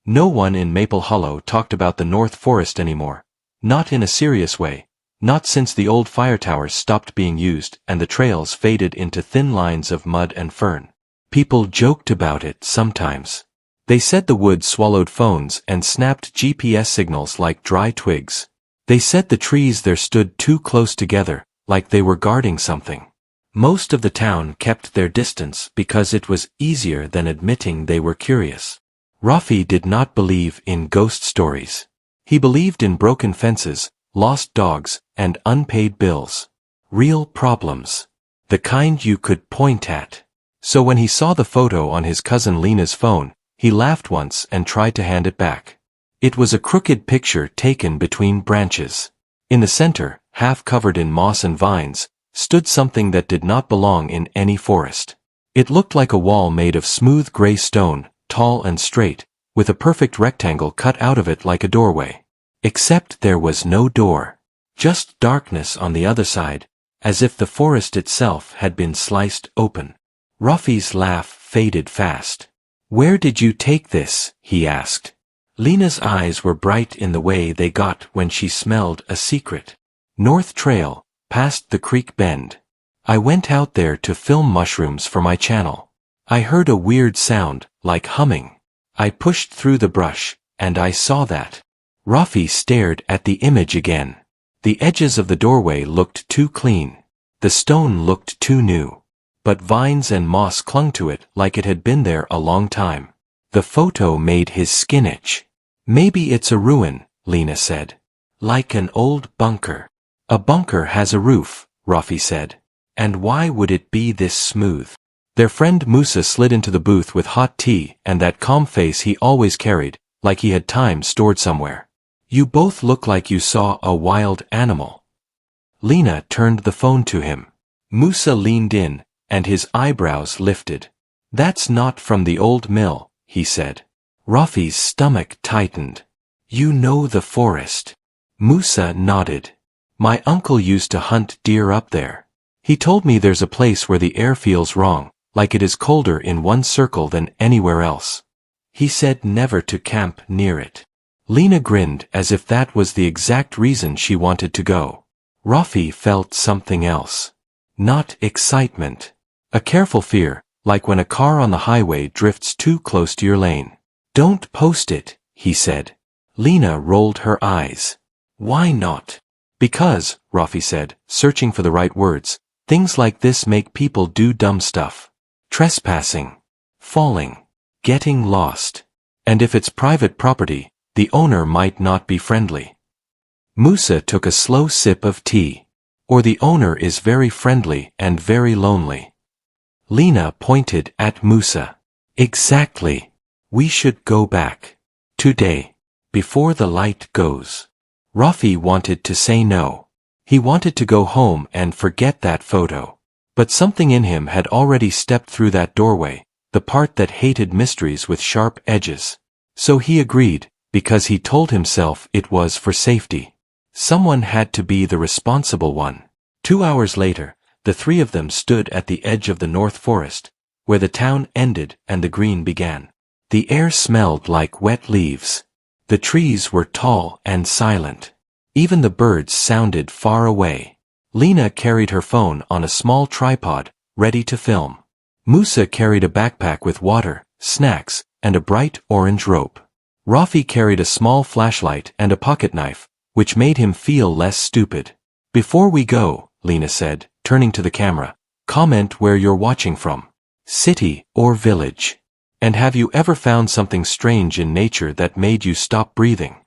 No one in Maple Hollow talked about the North Forest anymore. Not in a serious way. Not since the old fire towers stopped being used and the trails faded into thin lines of mud and fern. People joked about it sometimes. They said the woods swallowed phones and snapped GPS signals like dry twigs. They said the trees there stood too close together, like they were guarding something. Most of the town kept their distance because it was easier than admitting they were curious. Rafi did not believe in ghost stories. He believed in broken fences, lost dogs, and unpaid bills. Real problems. The kind you could point at. So when he saw the photo on his cousin Lena's phone, he laughed once and tried to hand it back. It was a crooked picture taken between branches. In the center, half covered in moss and vines, stood something that did not belong in any forest. It looked like a wall made of smooth gray stone, tall and straight, with a perfect rectangle cut out of it like a doorway. Except there was no door. Just darkness on the other side, as if the forest itself had been sliced open. Rafi's laugh faded fast. "Where did you take this?" he asked. Lena's eyes were bright in the way they got when she smelled a secret. "North Trail, past the creek bend. I went out there to film mushrooms for my channel. I heard a weird sound, like humming. I pushed through the brush, and I saw that." Rafi stared at the image again. The edges of the doorway looked too clean. The stone looked too new. But vines and moss clung to it like it had been there a long time. The photo made his skin itch. "Maybe it's a ruin," Lena said. "Like an old bunker." "A bunker has a roof," Rafi said. "And why would it be this smooth?" Their friend Musa slid into the booth with hot tea and that calm face he always carried, like he had time stored somewhere. "You both look like you saw a wild animal." Lena turned the phone to him. Musa leaned in, and his eyebrows lifted. "That's not from the old mill," he said. Rafi's stomach tightened. "You know the forest." Musa nodded. "My uncle used to hunt deer up there. He told me there's a place where the air feels wrong, like it is colder in one circle than anywhere else. He said never to camp near it." Lena grinned as if that was the exact reason she wanted to go. Rafi felt something else. Not excitement. A careful fear, like when a car on the highway drifts too close to your lane. "Don't post it," he said. Lena rolled her eyes. "Why not?" "Because," Rafi said, searching for the right words, "things like this make people do dumb stuff. Trespassing. Falling. Getting lost. And if it's private property, the owner might not be friendly." Musa took a slow sip of tea. "Or the owner is very friendly and very lonely." Lena pointed at Musa. "Exactly. We should go back. Today. Before the light goes." Rafi wanted to say no. He wanted to go home and forget that photo. But something in him had already stepped through that doorway, the part that hated mysteries with sharp edges. So he agreed, because he told himself it was for safety. Someone had to be the responsible one. 2 hours later, the three of them stood at the edge of the North Forest, where the town ended and the green began. The air smelled like wet leaves. The trees were tall and silent. Even the birds sounded far away. Lena carried her phone on a small tripod, ready to film. Musa carried a backpack with water, snacks, and a bright orange rope. Rafi carried a small flashlight and a pocket knife, which made him feel less stupid. "Before we go," Lena said, turning to the camera, "comment where you're watching from. City or village. And have you ever found something strange in nature that made you stop breathing?"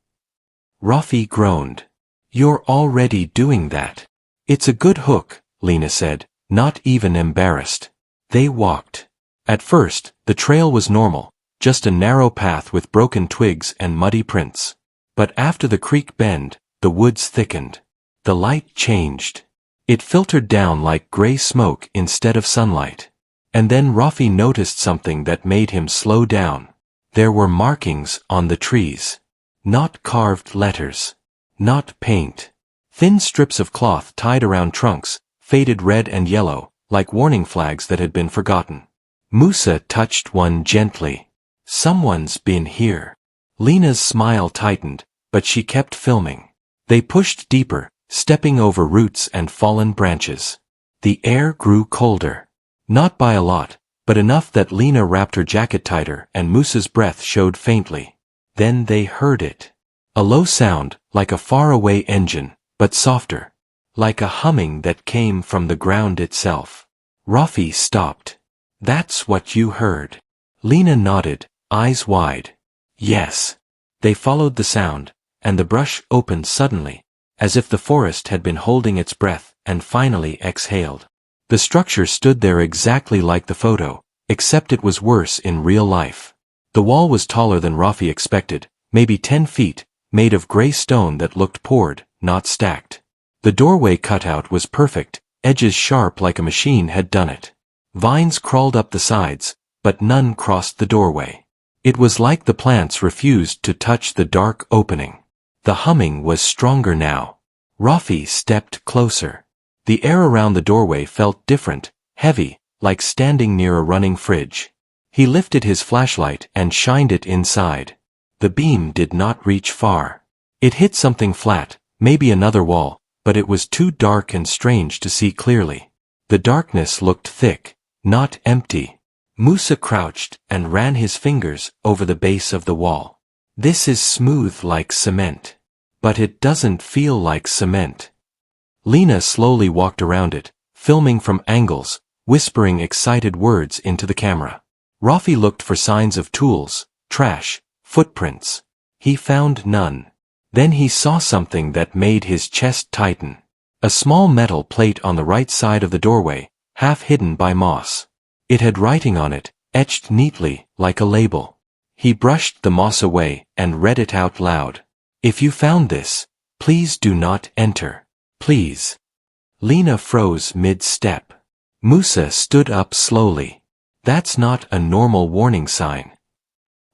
Rafi groaned. "You're already doing that." "It's a good hook," Lena said, not even embarrassed. They walked. At first, the trail was normal, just a narrow path with broken twigs and muddy prints. But after the creek bend, the woods thickened. The light changed. It filtered down like gray smoke instead of sunlight. And then Rafi noticed something that made him slow down. There were markings on the trees. Not carved letters. Not paint. Thin strips of cloth tied around trunks, faded red and yellow, like warning flags that had been forgotten. Musa touched one gently. "Someone's been here." Lena's smile tightened, but she kept filming. They pushed deeper, stepping over roots and fallen branches. The air grew colder. Not by a lot, but enough that Lena wrapped her jacket tighter and Moose's breath showed faintly. Then they heard it. A low sound, like a faraway engine, but softer. Like a humming that came from the ground itself. Rafi stopped. That's what you heard. Lena nodded, eyes wide. Yes. They followed the sound, and the brush opened suddenly, as if the forest had been holding its breath and finally exhaled. The structure stood there exactly like the photo, except it was worse in real life. The wall was taller than Rafi expected, maybe 10 feet, made of gray stone that looked poured, not stacked. The doorway cutout was perfect, edges sharp like a machine had done it. Vines crawled up the sides, but none crossed the doorway. It was like the plants refused to touch the dark opening. The humming was stronger now. Rafi stepped closer. The air around the doorway felt different, heavy, like standing near a running fridge. He lifted his flashlight and shined it inside. The beam did not reach far. It hit something flat, maybe another wall, but it was too dark and strange to see clearly. The darkness looked thick, not empty. Musa crouched and ran his fingers over the base of the wall. This is smooth like cement. But it doesn't feel like cement. Lena slowly walked around it, filming from angles, whispering excited words into the camera. Rafi looked for signs of tools, trash, footprints. He found none. Then he saw something that made his chest tighten. A small metal plate on the right side of the doorway, half hidden by moss. It had writing on it, etched neatly, like a label. He brushed the moss away and read it out loud. If you found this, please do not enter. Please. Lena froze mid-step. Musa stood up slowly. That's not a normal warning sign.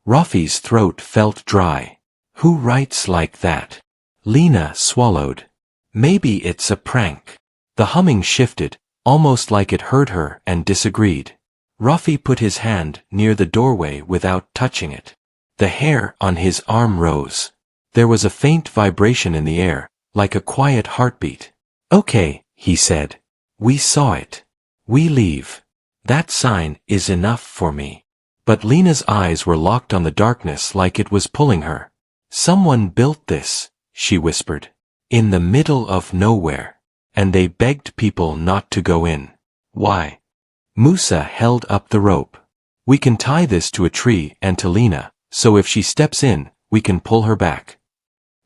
Rafi's throat felt dry. Who writes like that? Lena swallowed. Maybe it's a prank. The humming shifted, almost like it heard her and disagreed. Rafi put his hand near the doorway without touching it. The hair on his arm rose. There was a faint vibration in the air, like a quiet heartbeat. Okay, he said. We saw it. We leave. That sign is enough for me. But Lena's eyes were locked on the darkness like it was pulling her. Someone built this, she whispered. In the middle of nowhere. And they begged people not to go in. Why? Musa held up the rope. We can tie this to a tree and to Lena, so if she steps in, we can pull her back.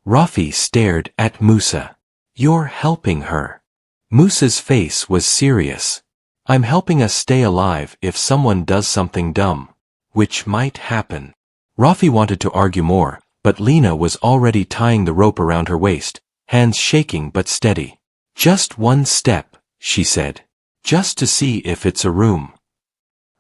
Rafi stared at Musa. You're helping her. Musa's face was serious. I'm helping us stay alive if someone does something dumb. Which might happen. Rafi wanted to argue more, but Lena was already tying the rope around her waist, hands shaking but steady. Just one step, she said. Just to see if it's a room.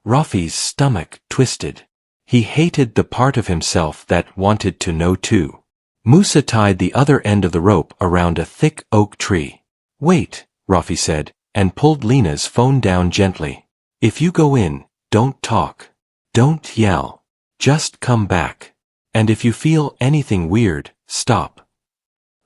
Rafi's stomach twisted. He hated the part of himself that wanted to know too. Musa tied the other end of the rope around a thick oak tree. Wait, Rafi said, and pulled Lena's phone down gently. If you go in, don't talk. Don't yell. Just come back. And if you feel anything weird, stop.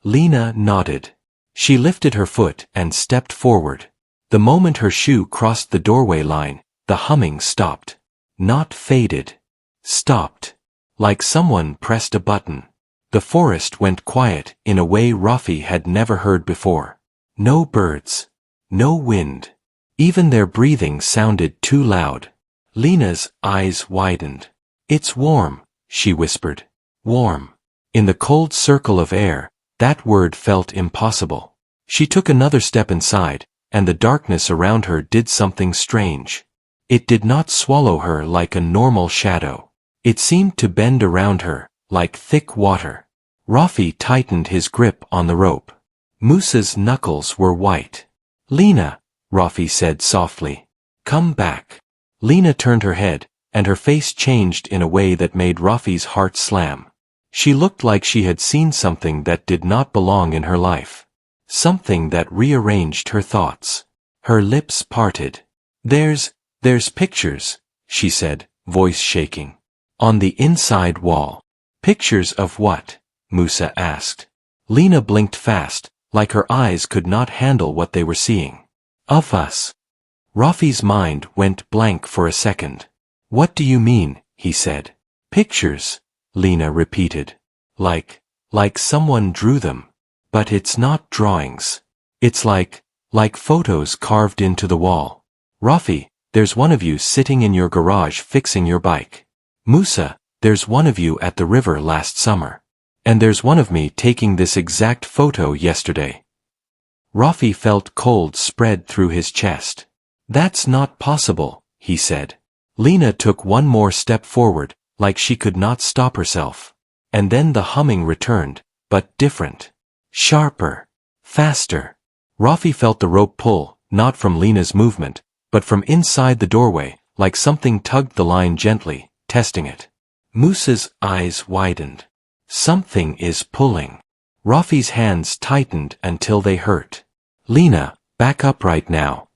Lena nodded. She lifted her foot and stepped forward. The moment her shoe crossed the doorway line, the humming stopped. Not faded. Stopped. Like someone pressed a button. The forest went quiet in a way Rafi had never heard before. No birds. No wind. Even their breathing sounded too loud. Lena's eyes widened. It's warm, she whispered. Warm. In the cold circle of air, that word felt impossible. She took another step inside, and the darkness around her did something strange. It did not swallow her like a normal shadow. It seemed to bend around her, like thick water. Rafi tightened his grip on the rope. Musa's knuckles were white. Lena, Rafi said softly. Come back. Lena turned her head, and her face changed in a way that made Rafi's heart slam. She looked like she had seen something that did not belong in her life. Something that rearranged her thoughts. Her lips parted. There's pictures, she said, voice shaking. On the inside wall. Pictures of what? Musa asked. Lena blinked fast, like her eyes could not handle what they were seeing. Of us. Rafi's mind went blank for a second. What do you mean? He said. Pictures, Lena repeated. Like someone drew them. But it's not drawings. It's like photos carved into the wall. Rafi, there's one of you sitting in your garage fixing your bike. Musa, there's one of you at the river last summer. And there's one of me taking this exact photo yesterday. Rafi felt cold spread through his chest. That's not possible, he said. Lena took one more step forward, like she could not stop herself. And then the humming returned, but different. Sharper. Faster. Rafi felt the rope pull, not from Lena's movement, but from inside the doorway, like something tugged the line gently, testing it. Musa's eyes widened. Something is pulling. Rafi's hands tightened until they hurt. Lena, back up right now.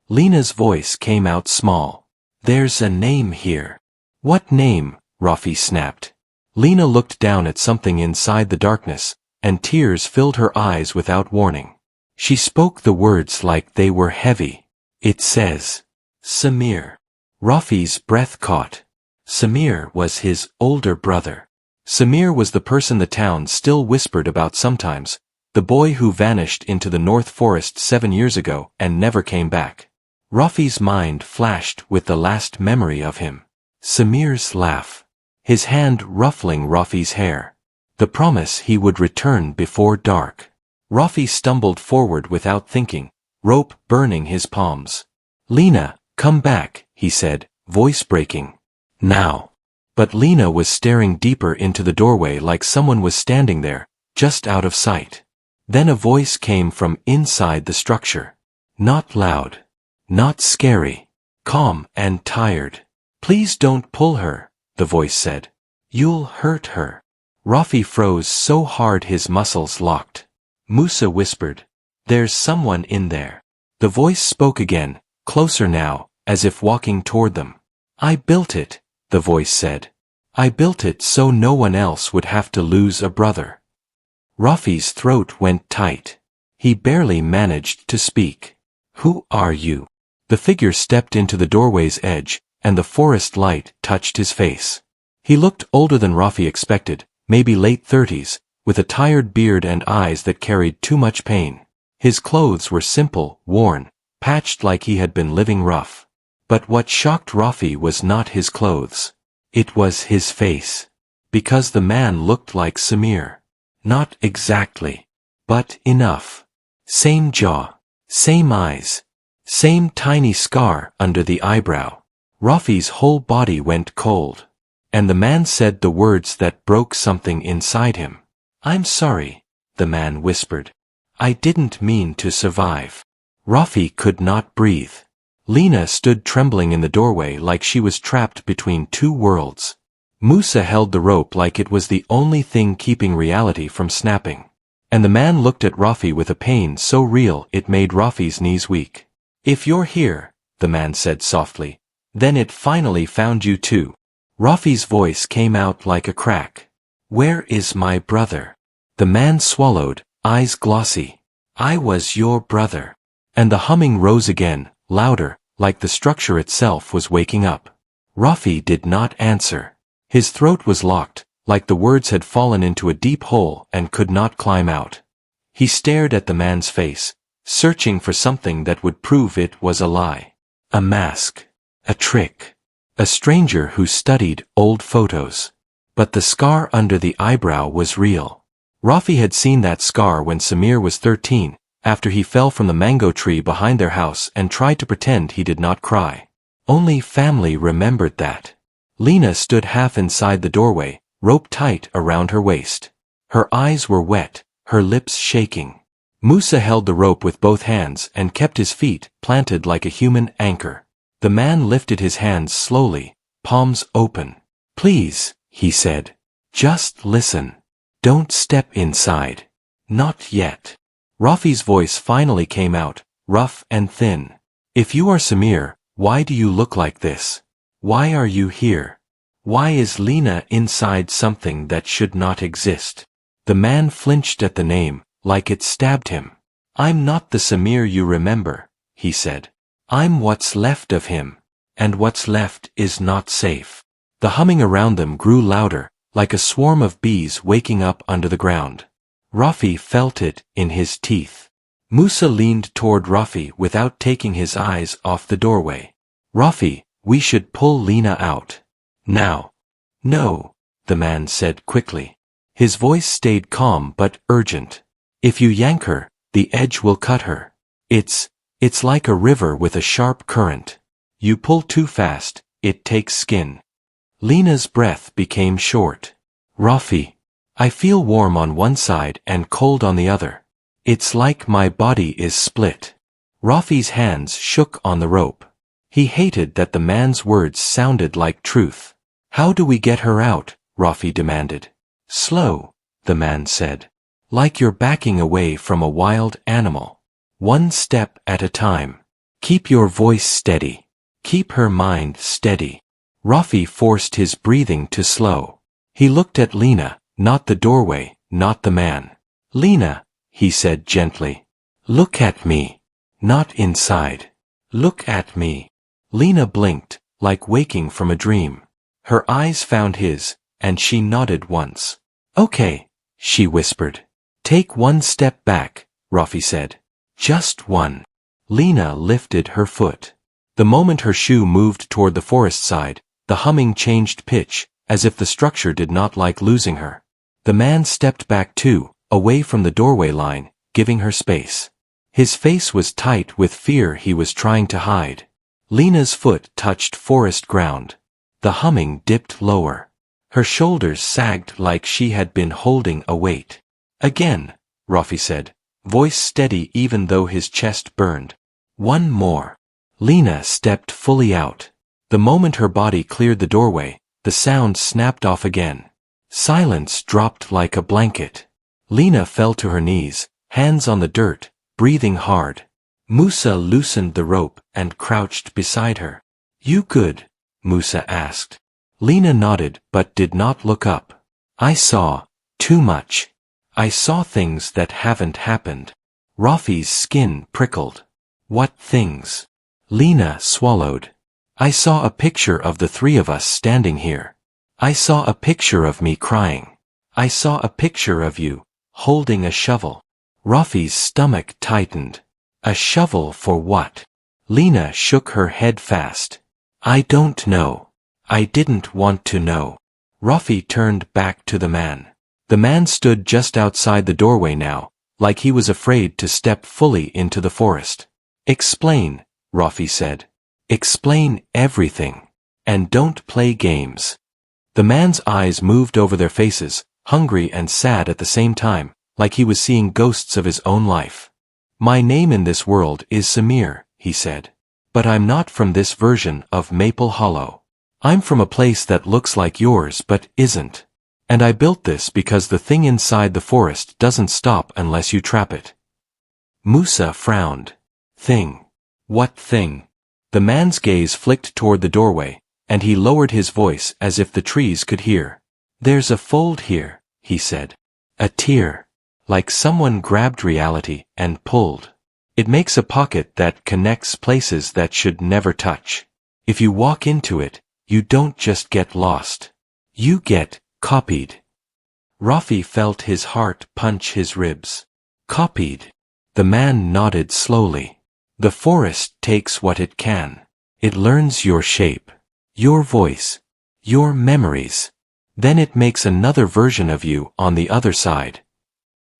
Lena's voice came out small. There's a name here. What name? Rafi snapped. Lena looked down at something inside the darkness, and tears filled her eyes without warning. She spoke the words like they were heavy. It says, Samir. Rafi's breath caught. Samir was his older brother. Samir was the person the town still whispered about sometimes, the boy who vanished into the North Forest 7 years ago and never came back. Rafi's mind flashed with the last memory of him. Samir's laugh. His hand ruffling Rafi's hair. The promise he would return before dark. Rafi stumbled forward without thinking, rope burning his palms. Lena, come back, he said, voice breaking. Now. But Lena was staring deeper into the doorway like someone was standing there, just out of sight. Then a voice came from inside the structure. Not loud. Not scary. Calm and tired. Please don't pull her, the voice said. You'll hurt her. Rafi froze so hard his muscles locked. Musa whispered. There's someone in there. The voice spoke again, closer now, as if walking toward them. I built it, the voice said. I built it so no one else would have to lose a brother. Rafi's throat went tight. He barely managed to speak. Who are you? The figure stepped into the doorway's edge, and the forest light touched his face. He looked older than Rafi expected, maybe late 30s, with a tired beard and eyes that carried too much pain. His clothes were simple, worn, patched like he had been living rough. But what shocked Rafi was not his clothes. It was his face. Because the man looked like Samir. Not exactly. But enough. Same jaw. Same eyes. Same tiny scar under the eyebrow. Rafi's whole body went cold. And the man said the words that broke something inside him. I'm sorry, the man whispered. I didn't mean to survive. Rafi could not breathe. Lena stood trembling in the doorway like she was trapped between two worlds. Musa held the rope like it was the only thing keeping reality from snapping. And the man looked at Rafi with a pain so real it made Rafi's knees weak. If you're here, the man said softly, then it finally found you too. Rafi's voice came out like a crack. Where is my brother? The man swallowed, eyes glossy. I was your brother. And the humming rose again, louder, like the structure itself was waking up. Rafi did not answer. His throat was locked, like the words had fallen into a deep hole and could not climb out. He stared at the man's face, searching for something that would prove it was a lie. A mask. A trick. A stranger who studied old photos. But the scar under the eyebrow was real. Rafi had seen that scar when Samir was 13, after he fell from the mango tree behind their house and tried to pretend he did not cry. Only family remembered that. Lena stood half inside the doorway, rope tight around her waist. Her eyes were wet, her lips shaking. Musa held the rope with both hands and kept his feet planted like a human anchor. The man lifted his hands slowly, palms open. Please, he said. Just listen. Don't step inside. Not yet. Rafi's voice finally came out, rough and thin. If you are Samir, why do you look like this? Why are you here? Why is Lena inside something that should not exist? The man flinched at the name, like it stabbed him. I'm not the Samir you remember, he said. I'm what's left of him. And what's left is not safe. The humming around them grew louder, like a swarm of bees waking up under the ground. Rafi felt it in his teeth. Musa leaned toward Rafi without taking his eyes off the doorway. Rafi, we should pull Lena out. Now. No, the man said quickly. His voice stayed calm but urgent. If you yank her, the edge will cut her. It's like a river with a sharp current. You pull too fast, it takes skin. Lena's breath became short. Rafi, I feel warm on one side and cold on the other. It's like my body is split. Rafi's hands shook on the rope. He hated that the man's words sounded like truth. How do we get her out? Rafi demanded. Slow, the man said. Like you're backing away from a wild animal. One step at a time. Keep your voice steady. Keep her mind steady. Rafi forced his breathing to slow. He looked at Lena, not the doorway, not the man. Lena, he said gently. Look at me. Not inside. Look at me. Lena blinked, like waking from a dream. Her eyes found his, and she nodded once. Okay, she whispered. Take one step back, Rafi said. Just one. Lena lifted her foot. The moment her shoe moved toward the forest side, the humming changed pitch, as if the structure did not like losing her. The man stepped back too, away from the doorway line, giving her space. His face was tight with fear he was trying to hide. Lena's foot touched forest ground. The humming dipped lower. Her shoulders sagged like she had been holding a weight. Again, Rafi said, voice steady even though his chest burned. One more. Lena stepped fully out. The moment her body cleared the doorway, the sound snapped off again. Silence dropped like a blanket. Lena fell to her knees, hands on the dirt, breathing hard. Musa loosened the rope and crouched beside her. You good? Musa asked. Lena nodded but did not look up. I saw too much. I saw things that haven't happened. Rafi's skin prickled. What things? Lena swallowed. I saw a picture of the three of us standing here. I saw a picture of me crying. I saw a picture of you, holding a shovel. Rafi's stomach tightened. A shovel for what? Lena shook her head fast. I don't know. I didn't want to know. Rafi turned back to the man. The man stood just outside the doorway now, like he was afraid to step fully into the forest. Explain, Rafi said. Explain everything. And don't play games. The man's eyes moved over their faces, hungry and sad at the same time, like he was seeing ghosts of his own life. My name in this world is Samir, he said. But I'm not from this version of Maple Hollow. I'm from a place that looks like yours but isn't. And I built this because the thing inside the forest doesn't stop unless you trap it. Musa frowned. Thing. What thing? The man's gaze flicked toward the doorway, and he lowered his voice as if the trees could hear. There's a fold here, he said. A tear. Like someone grabbed reality and pulled. It makes a pocket that connects places that should never touch. If you walk into it, you don't just get lost. You get copied. Rafi felt his heart punch his ribs. Copied. The man nodded slowly. The forest takes what it can. It learns your shape, your voice, your memories. Then it makes another version of you on the other side.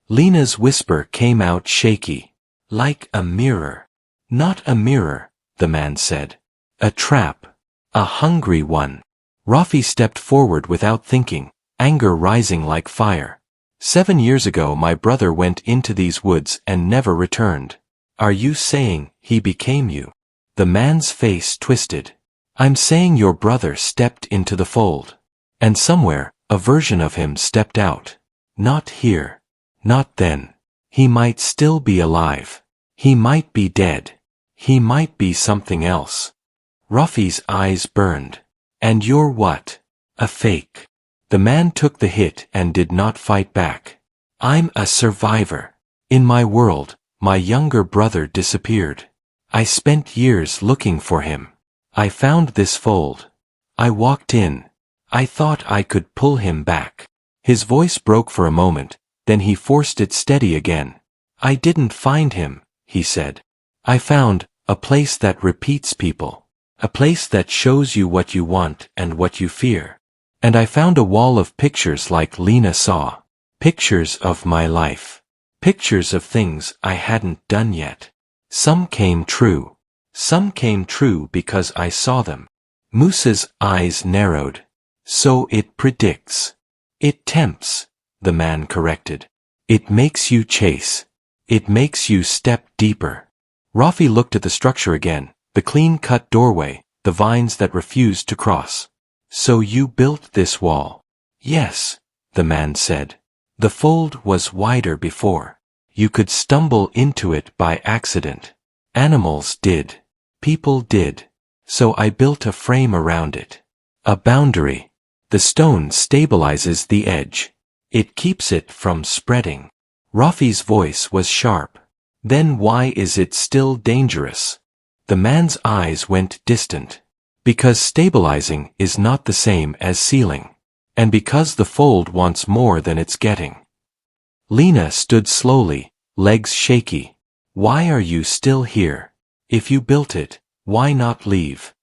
Lena's whisper came out shaky. Like a mirror. Not a mirror, the man said. A trap. A hungry one. Rafi stepped forward without thinking, anger rising like fire. 7 years ago my brother went into these woods and never returned. Are you saying he became you? The man's face twisted. I'm saying your brother stepped into the fold. And somewhere, a version of him stepped out. Not here. Not then. He might still be alive. He might be dead. He might be something else. Rafi's eyes burned. And you're what? A fake. The man took the hit and did not fight back. I'm a survivor. In my world, my younger brother disappeared. I spent years looking for him. I found this fold. I walked in. I thought I could pull him back. His voice broke for a moment, then he forced it steady again. I didn't find him, he said. I found a place that repeats people. A place that shows you what you want and what you fear. And I found a wall of pictures like Lena saw. Pictures of my life. Pictures of things I hadn't done yet. Some came true. Some came true because I saw them. Moose's eyes narrowed. So it predicts. It tempts, the man corrected. It makes you chase. It makes you step deeper. Rafi looked at the structure again, the clean-cut doorway, the vines that refused to cross. So you built this wall? Yes, the man said. The fold was wider before. You could stumble into it by accident. Animals did. People did. So I built a frame around it. A boundary. The stone stabilizes the edge. It keeps it from spreading. Rafi's voice was sharp. Then why is it still dangerous? The man's eyes went distant. Because stabilizing is not the same as sealing. And because the fold wants more than it's getting. Lena stood slowly, legs shaky. Why are you still here? If you built it, why not leave?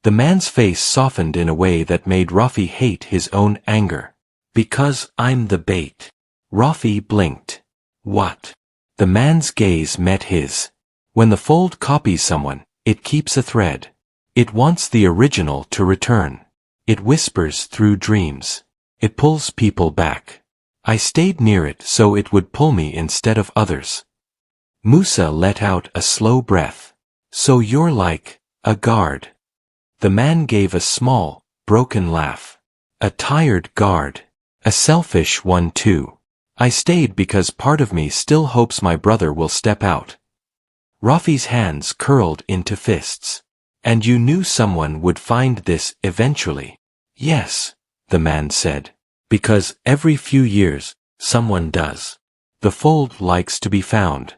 The man's face softened in a way that made Rafi hate his own anger. Because I'm the bait. Rafi blinked. What? The man's gaze met his. When the fold copies someone, it keeps a thread. It wants the original to return. It whispers through dreams. It pulls people back. I stayed near it so it would pull me instead of others. Musa let out a slow breath. So you're like a guard. The man gave a small, broken laugh. A tired guard. A selfish one too. I stayed because part of me still hopes my brother will step out. Rafi's hands curled into fists. And you knew someone would find this eventually. Yes, the man said. Because every few years, someone does. The fold likes to be found.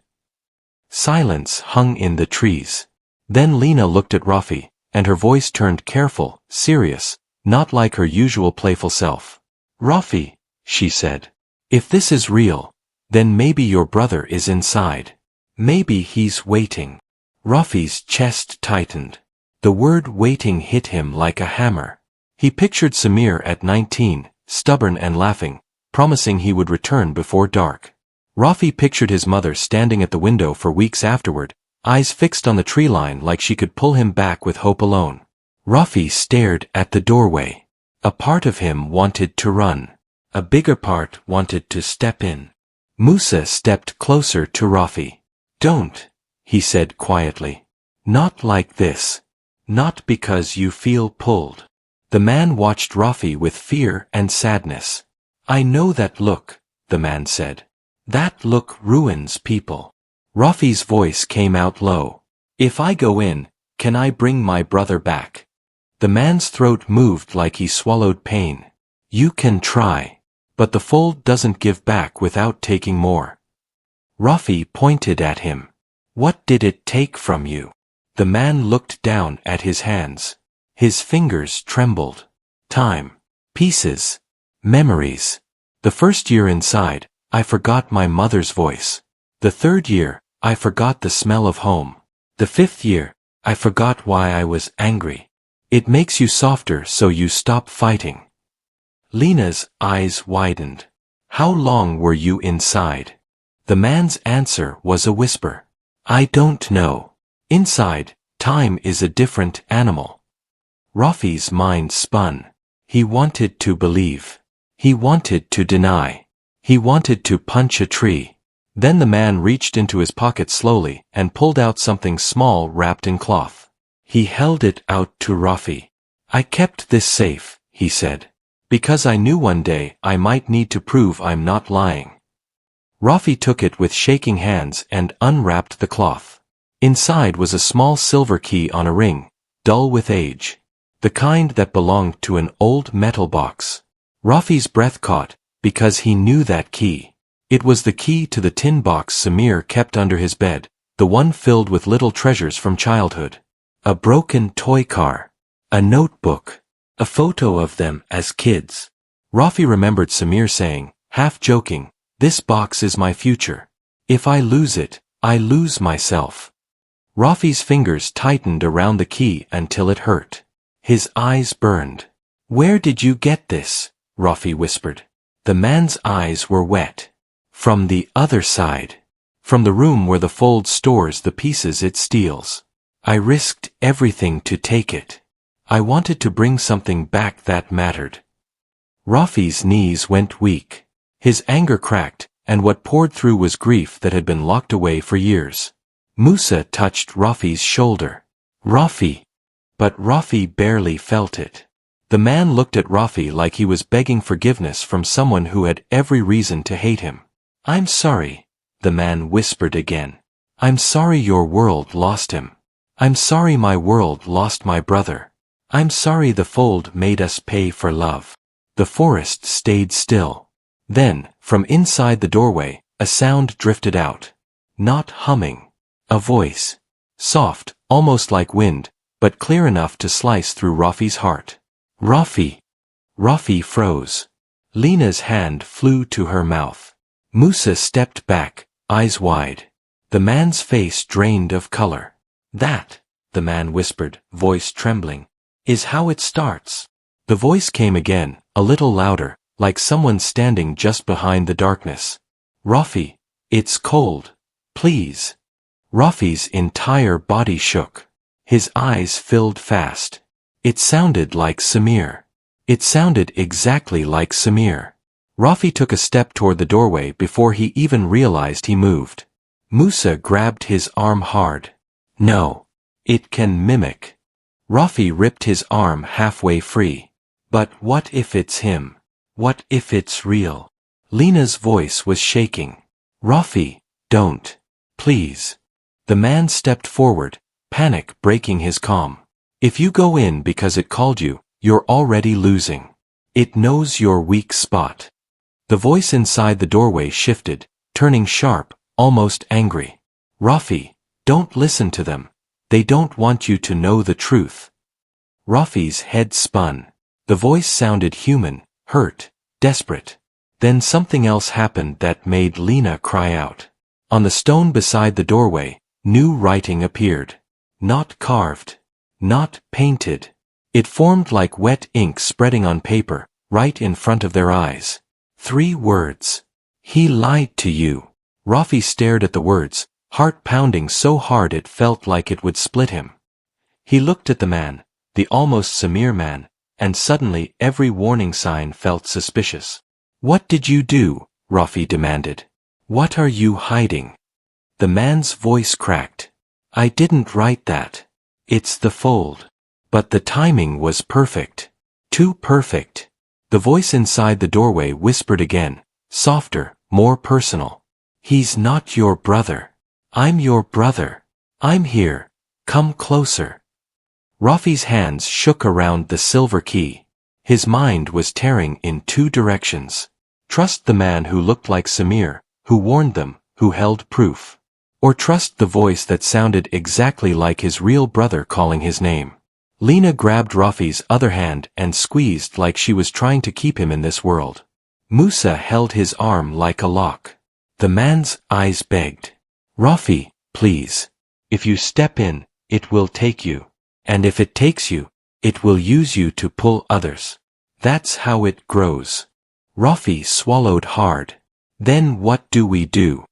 Silence hung in the trees. Then Lena looked at Rafi, and her voice turned careful, serious, not like her usual playful self. Rafi, she said. If this is real, then maybe your brother is inside. Maybe he's waiting. Rafi's chest tightened. The word waiting hit him like a hammer. He pictured Samir at 19, stubborn and laughing, promising he would return before dark. Rafi pictured his mother standing at the window for weeks afterward, eyes fixed on the tree line like she could pull him back with hope alone. Rafi stared at the doorway. A part of him wanted to run. A bigger part wanted to step in. Musa stepped closer to Rafi. Don't, he said quietly. Not like this. Not because you feel pulled. The man watched Rafi with fear and sadness. I know that look, the man said. That look ruins people. Rafi's voice came out low. If I go in, can I bring my brother back? The man's throat moved like he swallowed pain. You can try. But the fold doesn't give back without taking more. Rafi pointed at him. What did it take from you? The man looked down at his hands. His fingers trembled. Time. Pieces. Memories. The first year inside, I forgot my mother's voice. The third year, I forgot the smell of home. The fifth year, I forgot why I was angry. It makes you softer so you stop fighting. Lena's eyes widened. How long were you inside? The man's answer was a whisper. I don't know. Inside, time is a different animal. Rafi's mind spun. He wanted to believe. He wanted to deny. He wanted to punch a tree. Then the man reached into his pocket slowly and pulled out something small wrapped in cloth. He held it out to Rafi. I kept this safe, he said. Because I knew one day I might need to prove I'm not lying. Rafi took it with shaking hands and unwrapped the cloth. Inside was a small silver key on a ring, dull with age. The kind that belonged to an old metal box. Rafi's breath caught, because he knew that key. It was the key to the tin box Samir kept under his bed, the one filled with little treasures from childhood. A broken toy car. A notebook. A photo of them as kids. Rafi remembered Samir saying, half joking, "This box is my future. If I lose it, I lose myself." Rafi's fingers tightened around the key until it hurt. His eyes burned. "Where did you get this?" Rafi whispered. The man's eyes were wet. "From the other side. From the room where the fold stores the pieces it steals. I risked everything to take it. I wanted to bring something back that mattered." Rafi's knees went weak. His anger cracked, and what poured through was grief that had been locked away for years. Musa touched Rafi's shoulder. "Rafi." But Rafi barely felt it. The man looked at Rafi like he was begging forgiveness from someone who had every reason to hate him. "I'm sorry," the man whispered again. "I'm sorry your world lost him. I'm sorry my world lost my brother. I'm sorry the fold made us pay for love." The forest stayed still. Then, from inside the doorway, a sound drifted out. Not humming. A voice. Soft, almost like wind, but clear enough to slice through Rafi's heart. "Rafi." Rafi froze. Lena's hand flew to her mouth. Musa stepped back, eyes wide. The man's face drained of color. "That," the man whispered, voice trembling, "is how it starts." The voice came again, a little louder, like someone standing just behind the darkness. "Rafi, it's cold. Please." Rafi's entire body shook. His eyes filled fast. It sounded like Samir. It sounded exactly like Samir. Rafi took a step toward the doorway before he even realized he moved. Musa grabbed his arm hard. "No. It can mimic." Rafi ripped his arm halfway free. "But what if it's him? What if it's real?" Lena's voice was shaking. "Rafi, don't. Please." The man stepped forward, panic breaking his calm. "If you go in because it called you, you're already losing. It knows your weak spot." The voice inside the doorway shifted, turning sharp, almost angry. "Rafi, don't listen to them. They don't want you to know the truth." Rafi's head spun. The voice sounded human, hurt, desperate. Then something else happened that made Lena cry out. On the stone beside the doorway, new writing appeared. Not carved. Not painted. It formed like wet ink spreading on paper, right in front of their eyes. 3 words. "He lied to you." Rafi stared at the words, heart pounding so hard it felt like it would split him. He looked at the man, the almost Samir man, and suddenly every warning sign felt suspicious. "What did you do?" Rafi demanded. "What are you hiding?" The man's voice cracked. "I didn't write that. It's the fold." But the timing was perfect. Too perfect. The voice inside the doorway whispered again, softer, more personal. "He's not your brother. I'm your brother. I'm here. Come closer." Rafi's hands shook around the silver key. His mind was tearing in 2 directions. Trust the man who looked like Samir, who warned them, who held proof. Or trust the voice that sounded exactly like his real brother calling his name. Lena grabbed Rafi's other hand and squeezed like she was trying to keep him in this world. Musa held his arm like a lock. The man's eyes begged. "Rafi, please. If you step in, it will take you. And if it takes you, it will use you to pull others. That's how it grows." Rafi swallowed hard. "Then what do we do?"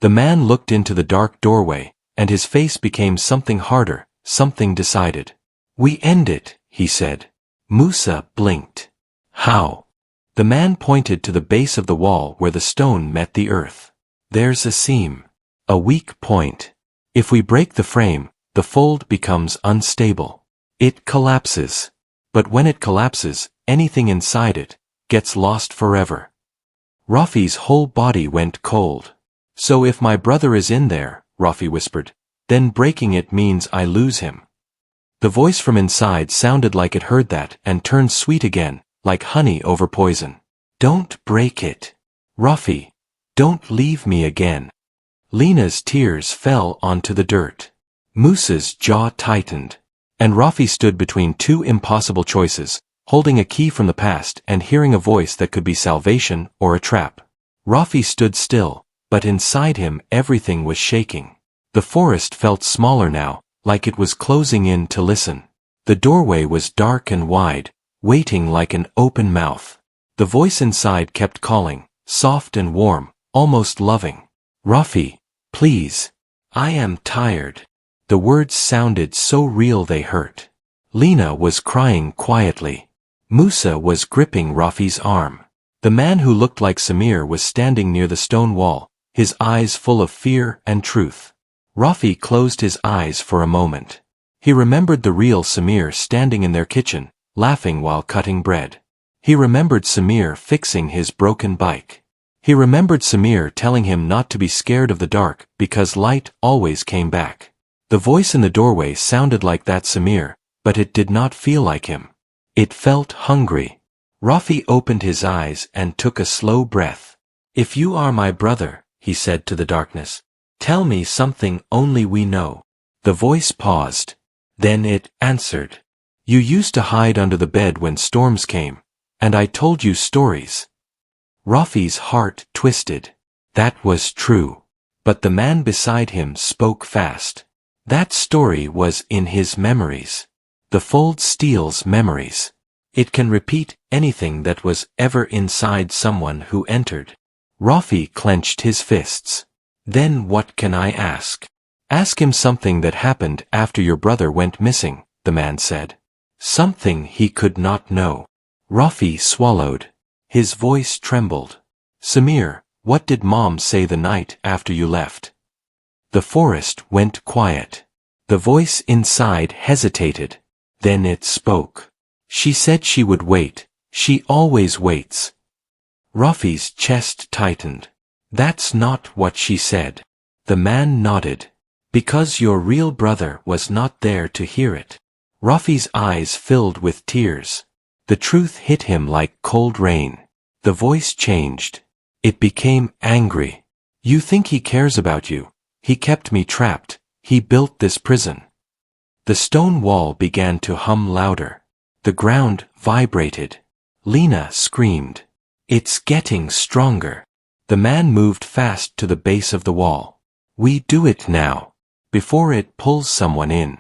The man looked into the dark doorway, and his face became something harder, something decided. "We end it," he said. Musa blinked. "How?" The man pointed to the base of the wall where the stone met the earth. "There's a seam. A weak point. If we break the frame, the fold becomes unstable. It collapses. But when it collapses, anything inside it gets lost forever." Rafi's whole body went cold. "So if my brother is in there," Rafi whispered, "then breaking it means I lose him." The voice from inside sounded like it heard that and turned sweet again, like honey over poison. Don't break it. Rafi, don't leave me again. Lena's tears fell onto the dirt. Musa's jaw tightened. And Rafi stood between two impossible choices, holding a key from the past and hearing a voice that could be salvation or a trap. Rafi stood still, but inside him everything was shaking. The forest felt smaller now, like it was closing in to listen. The doorway was dark and wide, waiting like an open mouth. The voice inside kept calling, soft and warm, almost loving. Rafi, please. I am tired. The words sounded so real they hurt. Lena was crying quietly. Musa was gripping Rafi's arm. The man who looked like Samir was standing near the stone wall, his eyes full of fear and truth. Rafi closed his eyes for a moment. He remembered the real Samir standing in their kitchen, laughing while cutting bread. He remembered Samir fixing his broken bike. He remembered Samir telling him not to be scared of the dark because light always came back. The voice in the doorway sounded like that Samir, but it did not feel like him. It felt hungry. Rafi opened his eyes and took a slow breath. If you are my brother, he said to the darkness, tell me something only we know. The voice paused. Then it answered. You used to hide under the bed when storms came, and I told you stories. Rafi's heart twisted. That was true. But the man beside him spoke fast. That story was in his memories. The fold steals memories. It can repeat anything that was ever inside someone who entered. Rafi clenched his fists. Then what can I ask? Ask him something that happened after your brother went missing, the man said. Something he could not know. Rafi swallowed. His voice trembled. Samir, what did Mom say the night after you left? The forest went quiet. The voice inside hesitated. Then it spoke. She said she would wait. She always waits. Rafi's chest tightened. That's not what she said. The man nodded. Because your real brother was not there to hear it. Rafi's eyes filled with tears. The truth hit him like cold rain. The voice changed. It became angry. You think he cares about you? He kept me trapped. He built this prison. The stone wall began to hum louder. The ground vibrated. Lena screamed. It's getting stronger. The man moved fast to the base of the wall. We do it now. Before it pulls someone in.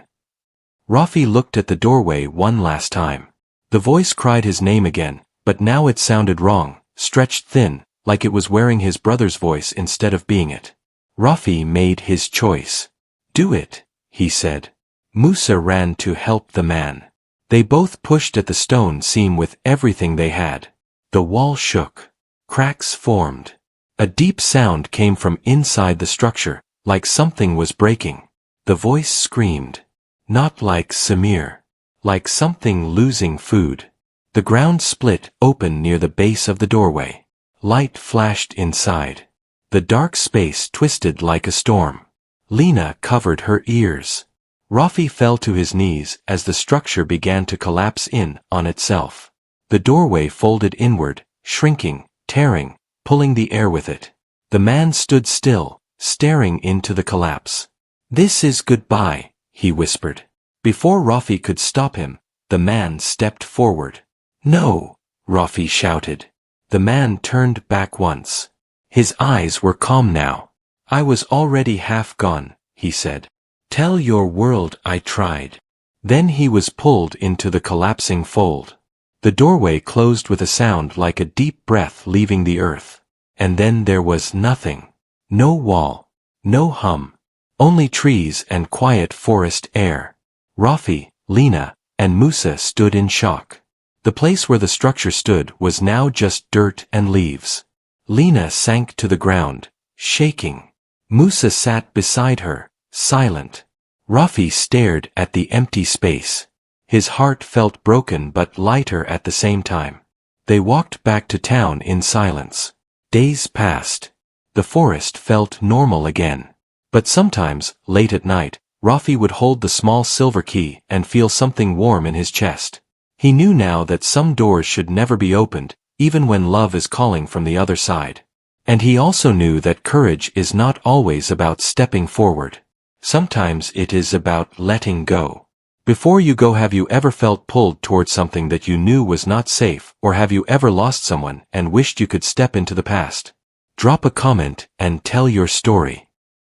Rafi looked at the doorway one last time. The voice cried his name again, but now it sounded wrong, stretched thin, like it was wearing his brother's voice instead of being it. Rafi made his choice. Do it, he said. Musa ran to help the man. They both pushed at the stone seam with everything they had. The wall shook. Cracks formed. A deep sound came from inside the structure, like something was breaking. The voice screamed. Not like Samir. Like something losing food. The ground split open near the base of the doorway. Light flashed inside. The dark space twisted like a storm. Lena covered her ears. Rafi fell to his knees as the structure began to collapse in on itself. The doorway folded inward, shrinking, tearing, pulling the air with it. The man stood still, staring into the collapse. This is goodbye, he whispered. Before Rafi could stop him, the man stepped forward. No, Rafi shouted. The man turned back once. His eyes were calm now. I was already half gone, he said. Tell your world I tried. Then he was pulled into the collapsing fold. The doorway closed with a sound like a deep breath leaving the earth. And then there was nothing. No wall. No hum. Only trees and quiet forest air. Rafi, Lena, and Musa stood in shock. The place where the structure stood was now just dirt and leaves. Lena sank to the ground, shaking. Musa sat beside her, silent. Rafi stared at the empty space. His heart felt broken but lighter at the same time. They walked back to town in silence. Days passed. The forest felt normal again. But sometimes, late at night, Rafi would hold the small silver key and feel something warm in his chest. He knew now that some doors should never be opened, even when love is calling from the other side. And he also knew that courage is not always about stepping forward. Sometimes it is about letting go. Before you go, have you ever felt pulled towards something that you knew was not safe, or have you ever lost someone and wished you could step into the past? Drop a comment and tell your story.